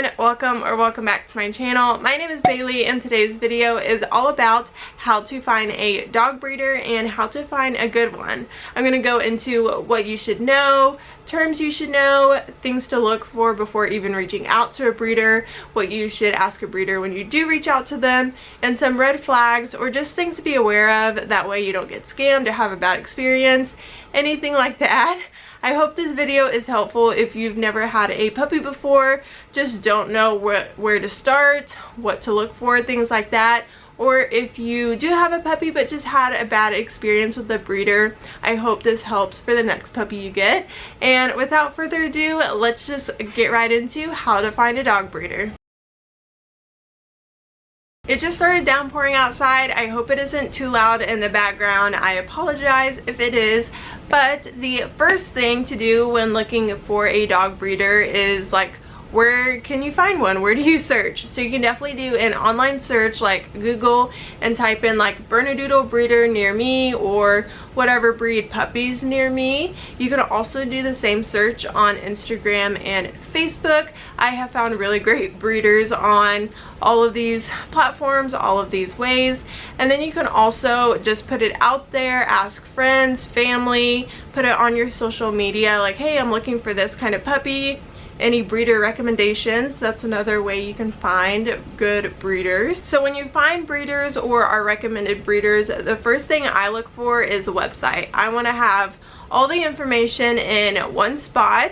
everyone, welcome back to my channel. My name is Bailey and today's video is all about how to find a dog breeder and how to find a good one. I'm going to go into what you should know, terms you should know, things to look for before even reaching out to a breeder, what you should ask a breeder when you do reach out to them, and some red flags or just things to be aware of. That way you don't get scammed or have a bad experience, anything like that. I hope this video is helpful if you've never had a puppy before, just don't know where to start, what to look for, things like that. Or if you do have a puppy but just had a bad experience with the breeder, I hope this helps for the next puppy you get. And without further ado, let's just get right into how to find a dog breeder. It just started downpouring outside. I hope it isn't too loud in the background. I apologize if it is. But the first thing to do when looking for a dog breeder is like, where can you find one? Where do you search? So you can definitely do an online search like Google and type in like Bernedoodle breeder near me or whatever breed puppies near me. You can also do the same search on Instagram and Facebook. I have found really great breeders on all of these platforms, all of these ways. And then you can also just put it out there, ask friends, family, put it on your social media like, hey, I'm looking for this kind of puppy. Any breeder recommendations? That's another way you can find good breeders. So when you find breeders or are recommended breeders, the first thing I look for is a website. I want to have all the information in one spot.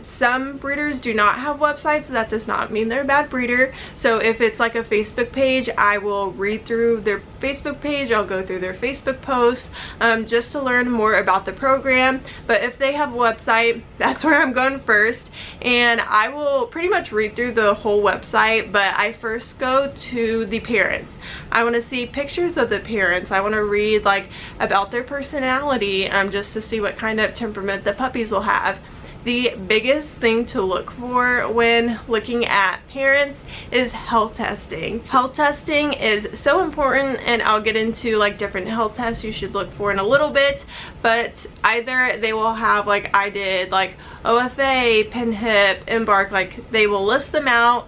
Some breeders do not have websites. That does not mean they're a bad breeder. So if it's like a Facebook page, I will read through their Facebook page. I'll go through their Facebook posts just to learn more about the program. But if they have a website, that's where I'm going first. And I will pretty much read through the whole website, but I first go to the parents. I want to see pictures of the parents. I want to read like about their personality, just to see what kind of temperament the puppies will have. The biggest thing to look for when looking at parents is health testing. Health testing is so important, and I'll get into like different health tests you should look for in a little bit, but either they will have, like I did, like OFA, PinHip, Embark, like they will list them out,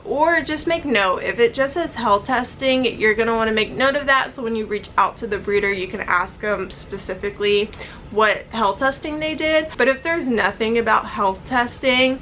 or just make note. If it just says health testing, you're gonna want to make note of that, so when you reach out to the breeder you can ask them specifically what health testing they did. But if there's nothing about health testing,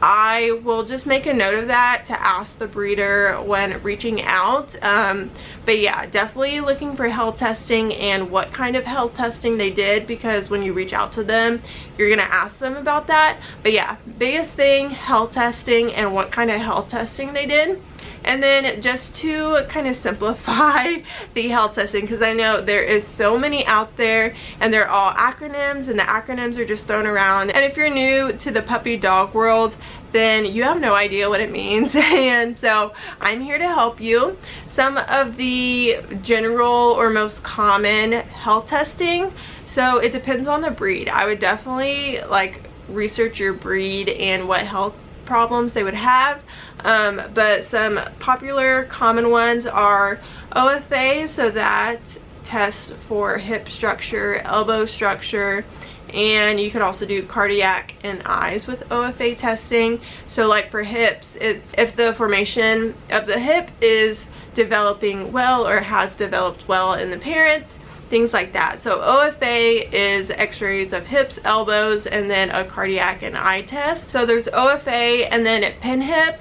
I will just make a note of that to ask the breeder when reaching out. But yeah, definitely looking for health testing and what kind of health testing they did, because when you reach out to them, you're gonna ask them about that. But yeah, biggest thing, health testing and what kind of health testing they did. And then just to kind of simplify the health testing, because I know there is so many out there and they're all acronyms and the acronyms are just thrown around. And if you're new to the puppy dog world, then you have no idea what it means. And so I'm here to help you. Some of the general or most common health testing, so it depends on the breed. I would definitely like research your breed and what health problems they would have, but some popular common ones are OFA, so that tests for hip structure, elbow structure, and you can also do cardiac and eyes with OFA testing. So like for hips, it's if the formation of the hip is developing well or has developed well in the parents, things like that. So OFA is x-rays of hips, elbows, and then a cardiac and eye test. So there's OFA, and then PinHip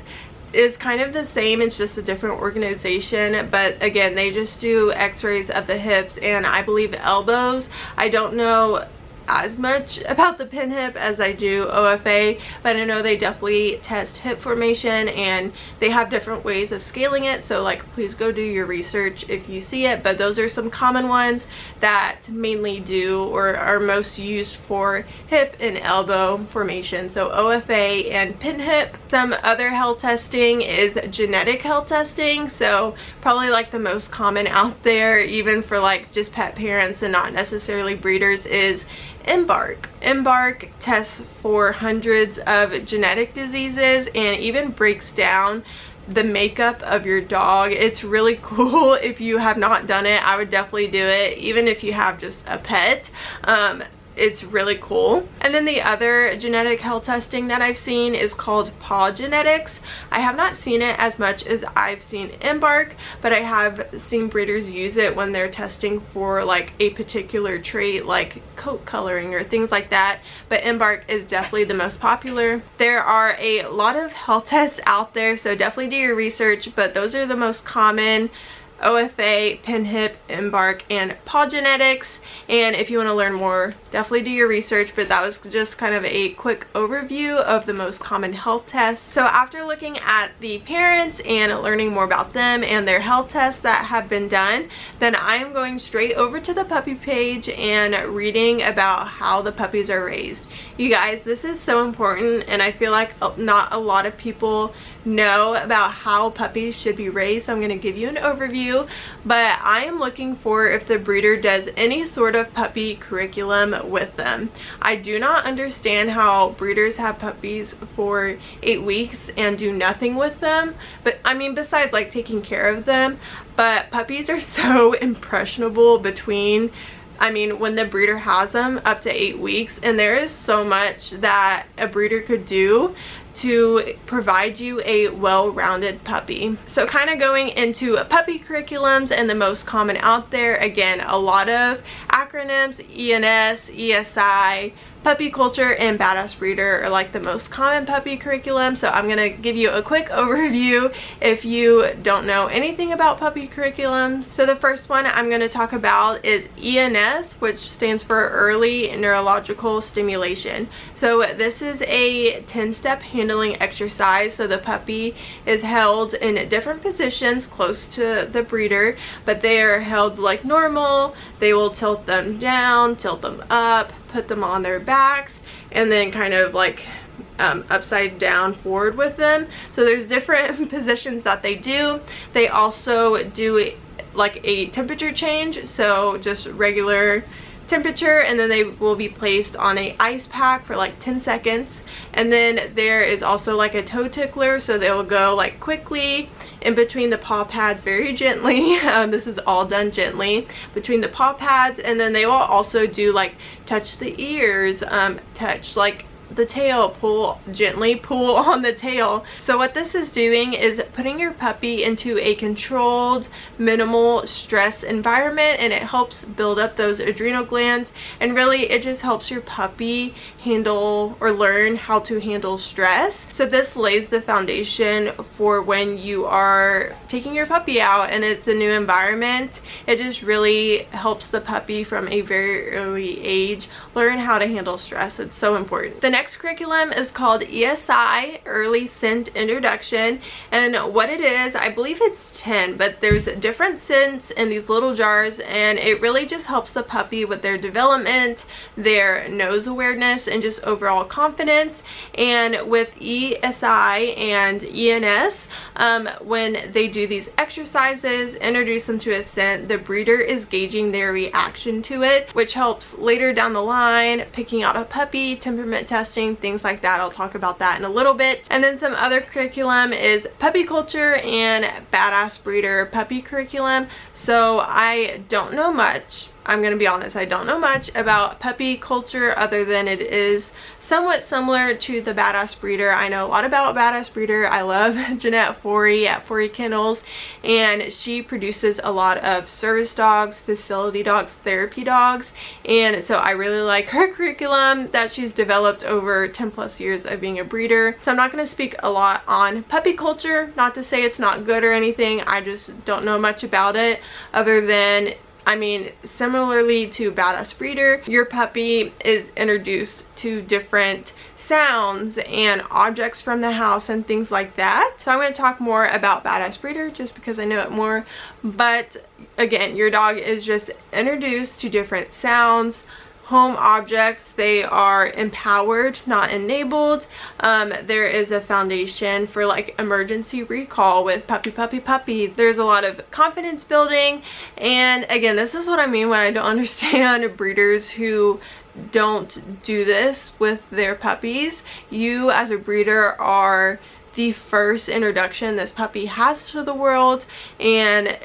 is kind of the same, it's just a different organization, but again, they just do x-rays of the hips and I believe elbows. I don't know as much about the PinHip as I do OFA, but I know they definitely test hip formation and they have different ways of scaling it, so like please go do your research if you see it. But those are some common ones that mainly do or are most used for hip and elbow formation, so OFA and PinHip. Some other health testing is genetic health testing, so probably like the most common out there even for like just pet parents and not necessarily breeders is Embark. Embark tests for hundreds of genetic diseases and even breaks down the makeup of your dog. It's really cool. If you have not done it, I would definitely do it, even if you have just a pet. it's really cool. And then the other genetic health testing that I've seen is called paw genetics. I have not seen it as much as I've seen Embark, but I have seen breeders use it when they're testing for like a particular trait like coat coloring or things like that, but Embark is definitely the most popular. There are a lot of health tests out there, so definitely do your research, but those are the most common: OFA, PinHip, Embark, and paw genetics. And if you want to learn more, definitely do your research, but that was just kind of a quick overview of the most common health tests. So after looking at the parents and learning more about them and their health tests that have been done, then I'm going straight over to the puppy page and reading about how the puppies are raised. You guys, this is so important, and I feel like not a lot of people know about how puppies should be raised, so I'm going to give you an overview. But I am looking for if the breeder does any sort of puppy curriculum with them. I do not understand how breeders have puppies for 8 weeks and do nothing with them, but I mean, besides like taking care of them. But puppies are so impressionable between, I mean, when the breeder has them up to 8 weeks, and there is so much that a breeder could do to provide you a well-rounded puppy. So kind of going into puppy curriculums and the most common out there, again, a lot of acronyms: ENS, ESI, puppy culture, and badass breeder are like the most common puppy curriculum. So I'm gonna give you a quick overview if you don't know anything about puppy curriculum. So the first one I'm gonna talk about is ENS, which stands for early neurological stimulation. So this is a 10-step handling exercise. So the puppy is held in different positions close to the breeder, but they are held like normal. They will tilt them down, tilt them up, put them on their backs, and then kind of like upside down forward with them. So there's different positions that they do. They also do like a temperature change, so just regular temperature, and then they will be placed on a ice pack for like 10 seconds. And then there is also like a toe tickler, so they will go like quickly in between the paw pads very gently. This is all done gently between the paw pads, and then they will also do like touch the ears, touch like the tail, gently pull on the tail. So what this is doing is putting your puppy into a controlled, minimal stress environment, and it helps build up those adrenal glands, and really it just helps your puppy handle or learn how to handle stress. So this lays the foundation for when you are taking your puppy out and it's a new environment. It just really helps the puppy from a very early age learn how to handle stress. It's so important. The next curriculum is called ESI, Early Scent Introduction, and what it is, I believe it's 10, but there's different scents in these little jars, and it really just helps the puppy with their development, their nose awareness, and just overall confidence. And with ESI and ENS, when they do these exercises, introduce them to a scent, the breeder is gauging their reaction to it, which helps later down the line picking out a puppy, temperament testing, things like that. I'll talk about that in a little bit. And then some other curriculum is puppy culture and badass breeder puppy curriculum. So I don't know much, I'm gonna be honest, I don't know much about puppy culture other than it is somewhat similar to the badass breeder. I know a lot about badass breeder. I love Jeanette Forey at Forey Kennels, and she produces a lot of service dogs, facility dogs, therapy dogs, and so I really like her curriculum that she's developed over 10+ years of being a breeder. So I'm not going to speak a lot on puppy culture, not to say it's not good or anything, I just don't know much about it other than, I mean, similarly to badass breeder, your puppy is introduced to different sounds and objects from the house and things like that. So I'm going to talk more about badass breeder just because I know it more. But again, your dog is just introduced to different sounds, home objects. They are empowered, not enabled. There is a foundation for like emergency recall with puppy. There's a lot of confidence building, and again, this is what I mean when I don't understand breeders who don't do this with their puppies. You as a breeder are the first introduction this puppy has to the world, and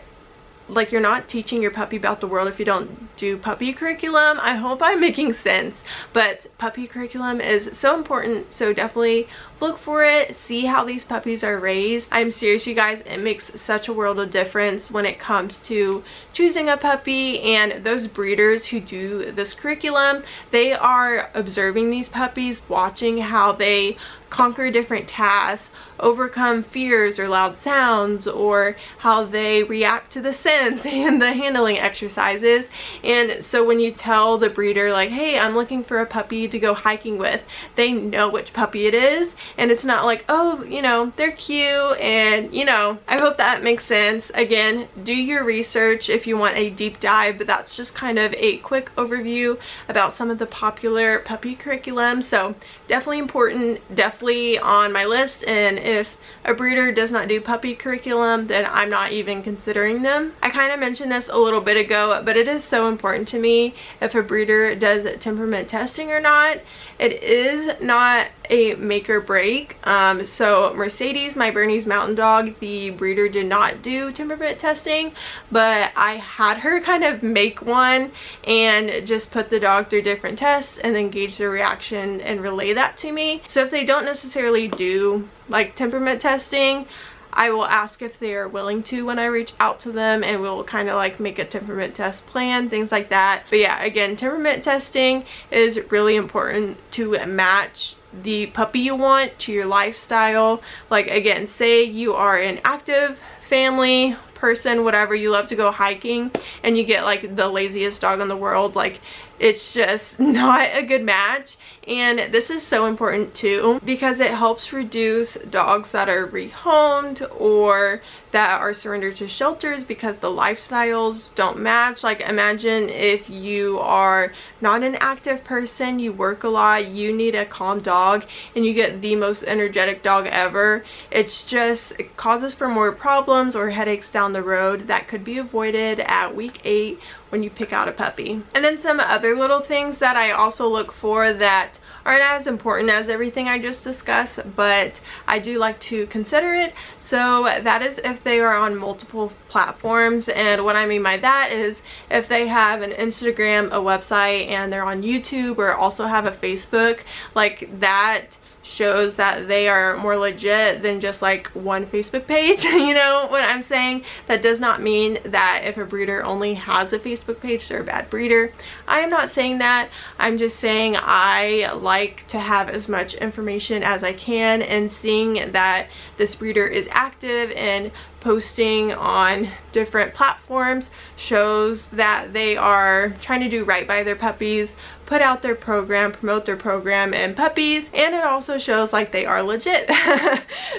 like, you're not teaching your puppy about the world if you don't do puppy curriculum. I hope I'm making sense, but puppy curriculum is so important, so definitely look for it, see how these puppies are raised. I'm serious, you guys, it makes such a world of difference when it comes to choosing a puppy. And those breeders who do this curriculum, they are observing these puppies, watching how they conquer different tasks, overcome fears or loud sounds, or how they react to the scents and the handling exercises. And so when you tell the breeder, like, hey, I'm looking for a puppy to go hiking with, they know which puppy it is, and it's not like, oh, you know, they're cute. And, you know, I hope that makes sense. Again, do your research if you want a deep dive, but that's just kind of a quick overview about some of the popular puppy curriculum. So definitely important, definitely on my list. And if a breeder does not do puppy curriculum, then I'm not even considering them. I kind of mentioned this a little bit ago, but it is so important to me if a breeder does temperament testing or not. It is not a make or break. So Mercedes, my Bernese Mountain Dog, the breeder did not do temperament testing, but I had her kind of make one and just put the dog through different tests and then gauge their reaction and relay that to me. So if they don't necessarily do like temperament testing, I will ask if they are willing to when I reach out to them, and we'll kind of like make a temperament test plan, things like that. But yeah, again, temperament testing is really important to match the puppy you want to your lifestyle. Like, again, say you are an active family person, whatever, you love to go hiking, and you get like the laziest dog in the world, like, it's just not a good match. And this is so important too, because it helps reduce dogs that are rehomed or that are surrendered to shelters because the lifestyles don't match. Like, imagine if you are not an active person, you work a lot, you need a calm dog, and you get the most energetic dog ever. It's just, it causes for more problems or headaches down the road that could be avoided at week 8 when you pick out a puppy. And then some other little things that I also look for that aren't as important as everything I just discussed, but I do like to consider it. So that is if they are on multiple platforms. And what I mean by that is if they have an Instagram, a website, and they're on YouTube, or also have a Facebook, like, that shows that they are more legit than just like one Facebook page. You know what I'm saying? That does not mean that if a breeder only has a Facebook page, they're a bad breeder. I am not saying that. I'm just saying I like to have as much information as I can, and seeing that this breeder is active and posting on different platforms shows that they are trying to do right by their puppies, put out their program, promote their program and puppies, and it also shows like they are legit.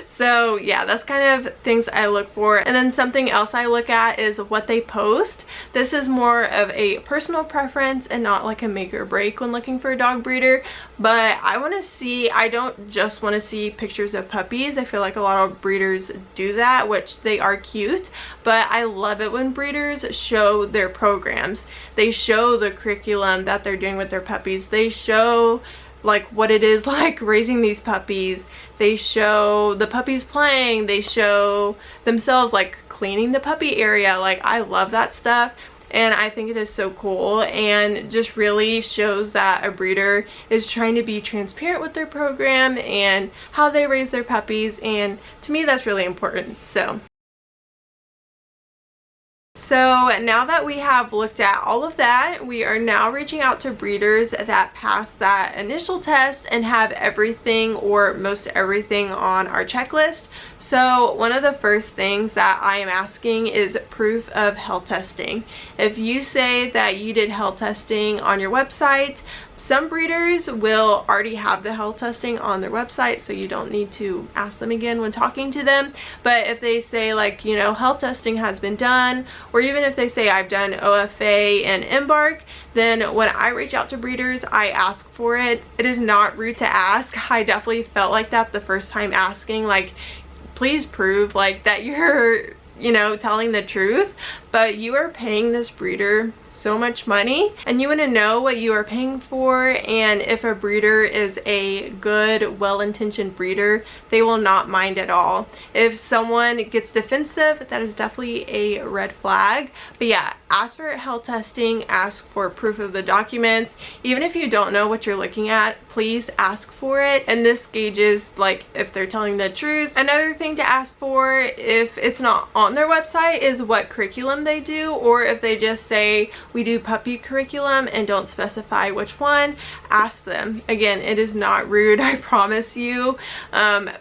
So yeah, that's kind of things I look for. And then something else I look at is what they post. This is more of a personal preference and not like a make or break when looking for a dog breeder, but I want to see, I don't just want to see pictures of puppies. I feel like a lot of breeders do that, which they are cute, but I love it when breeders show their programs. They show the curriculum that they're doing with their puppies. They show like what it is like raising these puppies. They show the puppies playing. They show themselves like cleaning the puppy area. Like, I love that stuff, and I think it is so cool, and just really shows that a breeder is trying to be transparent with their program and how they raise their puppies, and to me that's really important. So now that we have looked at all of that, we are now reaching out to breeders that pass that initial test and have everything or most everything on our checklist. So one of the first things that I am asking is proof of health testing. If you say that you did health testing on your website, some breeders will already have the health testing on their website, so you don't need to ask them again when talking to them. But if they say, like, you know, health testing has been done, or even if they say I've done OFA and Embark, then when I reach out to breeders, I ask for it. It is not rude to ask. I definitely felt like that the first time asking, like, please prove like that you're, you know, telling the truth. But you are paying this breeder so much money, and you want to know what you are paying for, and if a breeder is a good, well-intentioned breeder, they will not mind at all. If someone gets defensive, that is definitely a red flag. But yeah, ask for health testing, ask for proof of the documents. Even if you don't know what you're looking at, please ask for it, and this gauges like if they're telling the truth. Another thing to ask for, if it's not on their website, is what curriculum they do, or if they just say we do puppy curriculum and don't specify which one, ask them. Again, it is not rude, I promise you.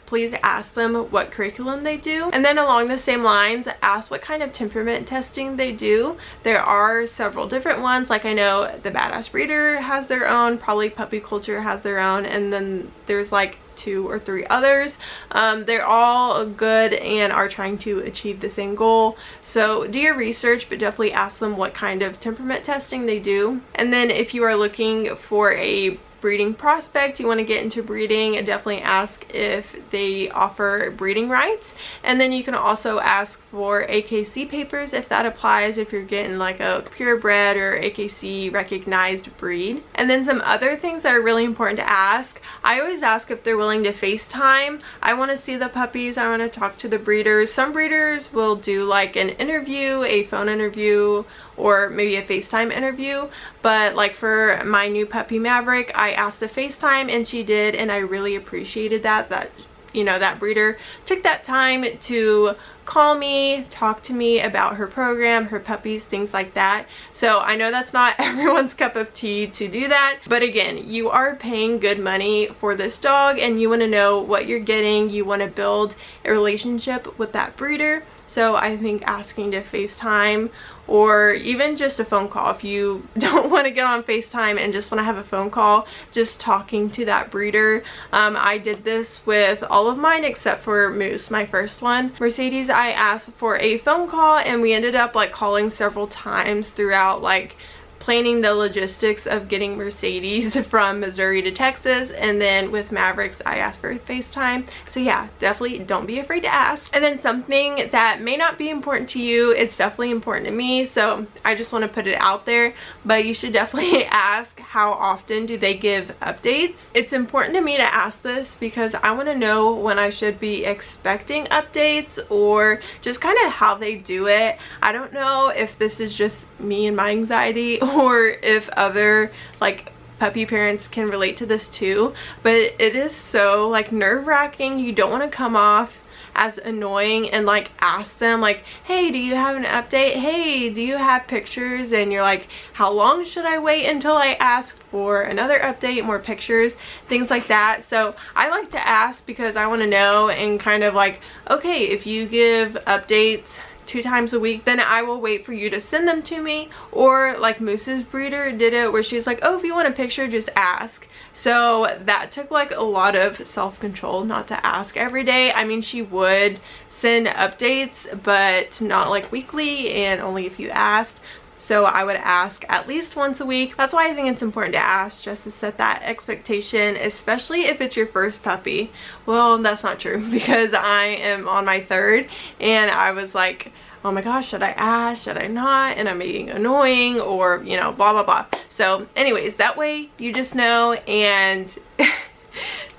Please ask them what curriculum they do. And then along the same lines, ask what kind of temperament testing they do. There are several different ones, like I know the Badass Breeder has their own, probably Puppy Culture has their own, and then there's like 2 or 3 others. They're all good and are trying to achieve the same goal. So do your research, but definitely ask them what kind of temperament testing they do. And then if you are looking for a breeding prospect, you want to get into breeding, definitely ask if they offer breeding rights. And then you can also ask for AKC papers if that applies, if you're getting like a purebred or AKC recognized breed. And then some other things that are really important to ask, I always ask if they're willing to FaceTime. I want to see the puppies, I want to talk to the breeders. Some breeders will do like an interview, a phone interview, or maybe a FaceTime interview, but like for my new puppy Maverick, I asked to FaceTime and she did, and I really appreciated that you know, that breeder took that time to call me, talk to me about her program, her puppies, things like that. So I know that's not everyone's cup of tea to do that, but again, you are paying good money for this dog and you want to know what you're getting. You want to build a relationship with that breeder. So I think asking to FaceTime, or even just a phone call, if you don't want to get on FaceTime and just want to have a phone call, just talking to that breeder. I did this with all of mine except for Moose, my first one. Mercedes, I asked for a phone call and we ended up like calling several times throughout, like planning the logistics of getting Mercedes from Missouri to Texas. And then with Mavericks, I asked for FaceTime. So yeah, definitely don't be afraid to ask. And then something that may not be important to you, it's definitely important to me, so I just want to put it out there, but you should definitely ask, how often do they give updates? It's important to me to ask this because I want to know when I should be expecting updates, or just kind of how they do it. I don't know if this is just me and my anxiety, or if other like puppy parents can relate to this too, but it is so like nerve-wracking. You don't want to come off as annoying and like ask them like, hey, do you have an update? Hey, do you have pictures? And you're like, how long should I wait until I ask for another update, more pictures, things like that. So I like to ask because I want to know, and kind of like, okay, if you give updates 2 times a week, then I will wait for you to send them to me. Or like Moose's breeder did it where she's like, oh, if you want a picture, just ask. So that took like a lot of self-control not to ask every day. I mean, she would send updates, but not like weekly, and only if you asked. So I would ask at least once a week. That's why I think it's important to ask, just to set that expectation, especially if it's your first puppy. Well, that's not true because I am on my 3rd, and I was like, oh my gosh, should I ask, should I not, and I'm being annoying, or you know, blah blah blah. So anyways, that way you just know, and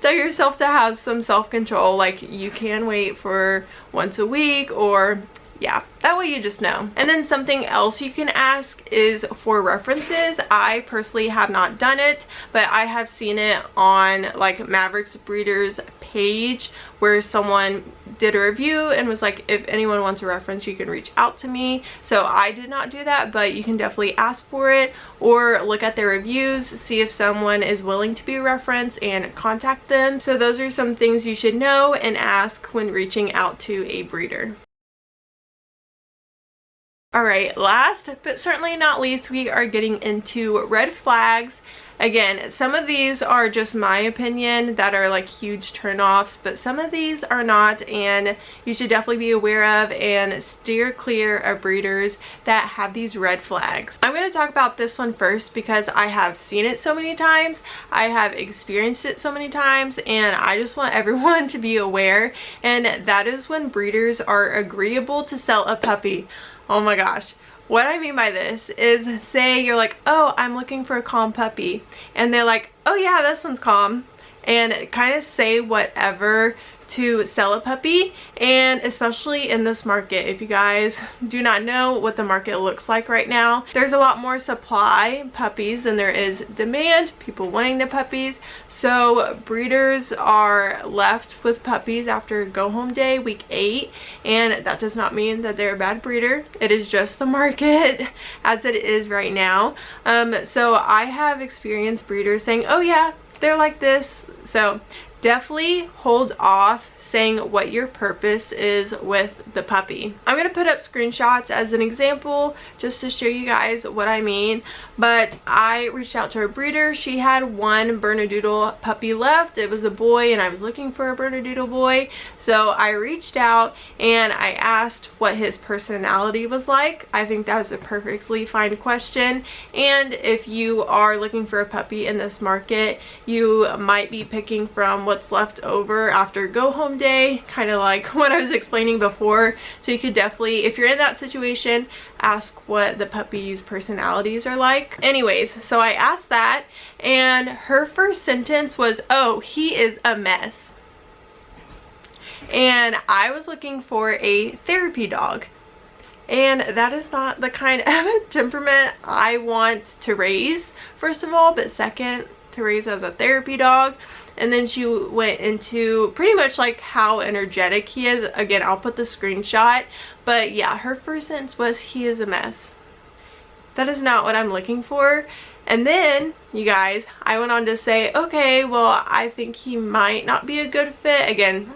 tell yourself to have some self-control, like you can wait for once a week, or yeah, that way you just know. And then something else you can ask is for references. I personally have not done it, but I have seen it on like Mavericks Breeders page where someone did a review and was like, if anyone wants a reference, you can reach out to me. So I did not do that, but you can definitely ask for it, or look at their reviews, see if someone is willing to be a reference, and contact them. So those are some things you should know and ask when reaching out to a breeder. Alright, last but certainly not least, we are getting into red flags. Again, some of these are just my opinion that are like huge turnoffs, but some of these are not, and you should definitely be aware of and steer clear of breeders that have these red flags. I'm going to talk about this one first because I have seen it so many times, I have experienced it so many times, and I just want everyone to be aware, and that is when breeders are agreeable to sell a puppy. Oh my gosh. What I mean by this is, say you're like, oh, I'm looking for a calm puppy, and they're like, oh yeah, this one's calm, and kind of say whatever to sell a puppy. And especially in this market, if you guys do not know what the market looks like right now, there's a lot more supply puppies than there is demand, people wanting the puppies. So breeders are left with puppies after go home day, week 8, and that does not mean that they're a bad breeder. It is just the market as it is right now. So I have experienced breeders saying, oh yeah, they're like this. So definitely hold off saying what your purpose is with the puppy. I'm gonna put up screenshots as an example just to show you guys what I mean. But I reached out to a breeder. She had one Bernedoodle puppy left. It was a boy, and I was looking for a Bernedoodle boy. So I reached out and I asked what his personality was like. I think that's a perfectly fine question. And if you are looking for a puppy in this market, you might be picking from what's left over after go home day, kind of like what I was explaining before. So you could definitely, if you're in that situation, ask what the puppy's personalities are like. Anyways, so I asked that, and her first sentence was, oh, he is a mess. And I was looking for a therapy dog, and that is not the kind of temperament I want to raise, first of all, but second, to raise as a therapy dog. And then she went into pretty much like how energetic he is. Again, I'll put the screenshot, but yeah, her first sentence was, he is a mess. That is not what I'm looking for. And then, you guys, I went on to say, okay, well, I think he might not be a good fit. Again,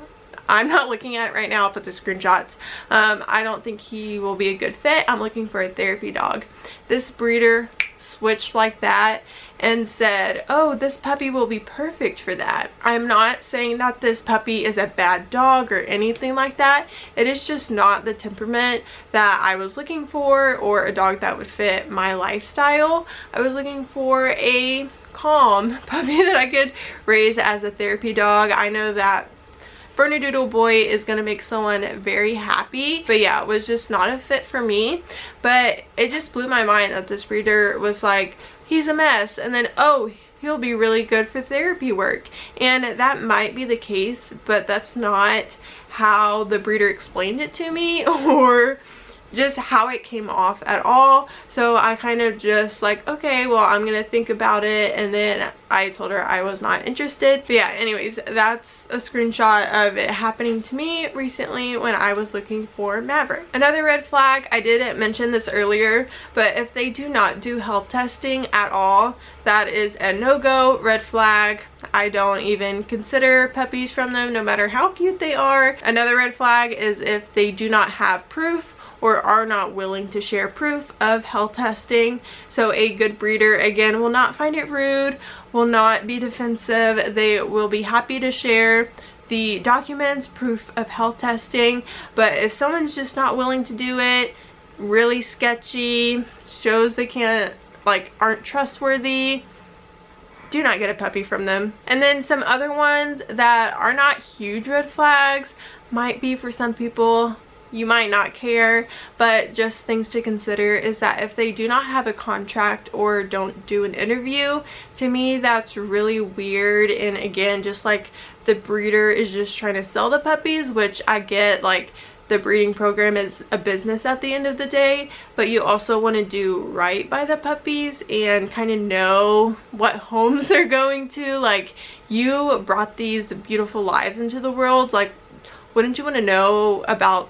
I'm not looking at it right now. I'll put the screenshots. I don't think he will be a good fit. I'm looking for a therapy dog. This breeder switched like that and said, oh, this puppy will be perfect for that. I'm not saying that this puppy is a bad dog or anything like that. It is just not the temperament that I was looking for, or a dog that would fit my lifestyle. I was looking for a calm puppy that I could raise as a therapy dog. I know that Bernedoodle boy is gonna make someone very happy, but yeah, it was just not a fit for me. But it just blew my mind that this breeder was like, he's a mess, and then, oh, he'll be really good for therapy work. And that might be the case, but that's not how the breeder explained it to me, or just how it came off at all. So I kind of just like, okay, well, I'm gonna think about it, and then I told her I was not interested. But yeah, anyways, that's a screenshot of it happening to me recently when I was looking for Maverick. Another red flag, I didn't mention this earlier, but if they do not do health testing at all, that is a no-go, red flag. I don't even consider puppies from them, no matter how cute they are. Another red flag is if they do not have proof or are not willing to share proof of health testing. So a good breeder, again, will not find it rude, will not be defensive. They will be happy to share the documents, proof of health testing. But if someone's just not willing to do it, really sketchy, shows they can't, like, aren't trustworthy, do not get a puppy from them. And then some other ones that are not huge red flags, might be for some people. You might not care, but just things to consider is that if they do not have a contract or don't do an interview, to me that's really weird. And again, just like the breeder is just trying to sell the puppies, which I get, like, the breeding program is a business at the end of the day, but you also want to do right by the puppies and kind of know what homes they're going to. Like, you brought these beautiful lives into the world, like, wouldn't you want to know about,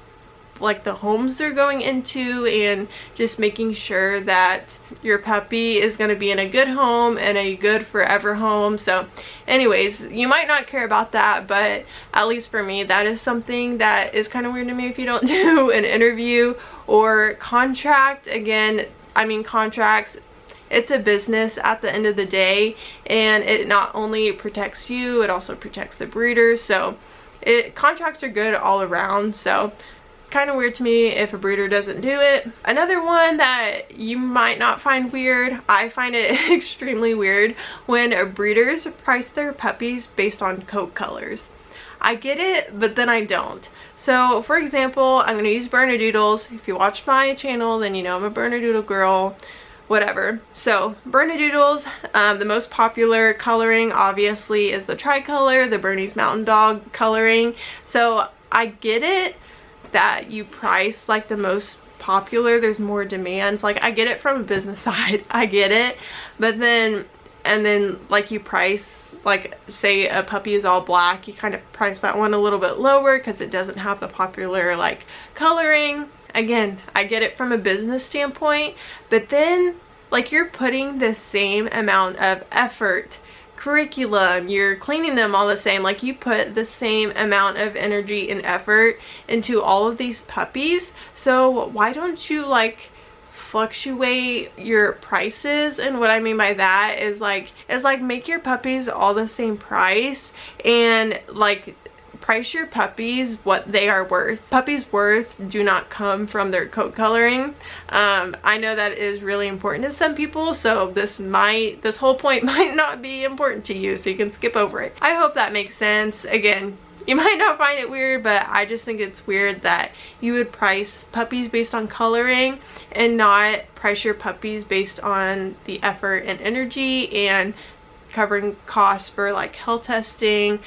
like, the homes they're going into, and just making sure that your puppy is going to be in a good home and a good forever home. So anyways, you might not care about that, but at least for me, that is something that is kind of weird to me if you don't do an interview or contract. Again, I mean, contracts, it's a business at the end of the day, and it not only protects you, it also protects the breeders. So contracts are good all around. So kind of weird to me if a breeder doesn't do it. Another one that you might not find weird, I find it extremely weird when breeders price their puppies based on coat colors. I get it, but then I don't. So for example, I'm going to use Bernedoodles. If you watch my channel, then you know I'm a Bernedoodle girl, whatever. So Bernedoodles, the most popular coloring obviously is the tricolor, the Bernese Mountain Dog coloring. So I get it that you price like the most popular, there's more demands. Like I get it from a business side, I get it, but then like you price, like say a puppy is all black, you kind of price that one a little bit lower because it doesn't have the popular like coloring. Again, I get it from a business standpoint, but then like you're putting the same amount of effort, curriculum, you're cleaning them all the same, like you put the same amount of energy and effort into all of these puppies. So why don't you like fluctuate your prices? And what I mean by that is like make your puppies all the same price, and like price your puppies what they are worth. Puppies' worth do not come from their coat coloring. I know that is really important to some people, so this whole point might not be important to you, so you can skip over it. I hope that makes sense. Again, you might not find it weird, but I just think it's weird that you would price puppies based on coloring and not price your puppies based on the effort and energy and covering costs for like health testing,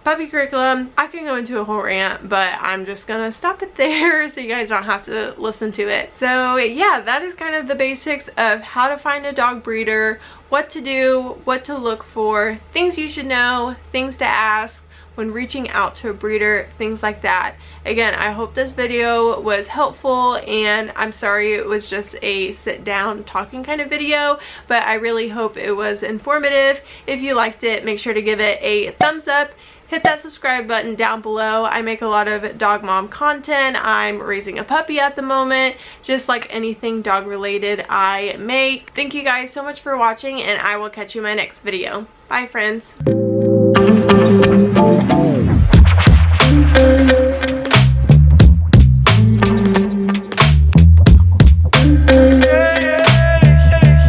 puppy curriculum. I can go into a whole rant, but I'm just gonna stop it there so you guys don't have to listen to it. So yeah, that is kind of the basics of how to find a dog breeder, what to do, what to look for, things you should know, things to ask when reaching out to a breeder, things like that. Again, I hope this video was helpful, and I'm sorry it was just a sit down talking kind of video, but I really hope it was informative. If you liked it, make sure to give it a thumbs up. Hit that subscribe button down below. I make a lot of dog mom content. I'm raising a puppy at the moment. Just like anything dog related I make. Thank you guys so much for watching, and I will catch you in my next video. Bye friends.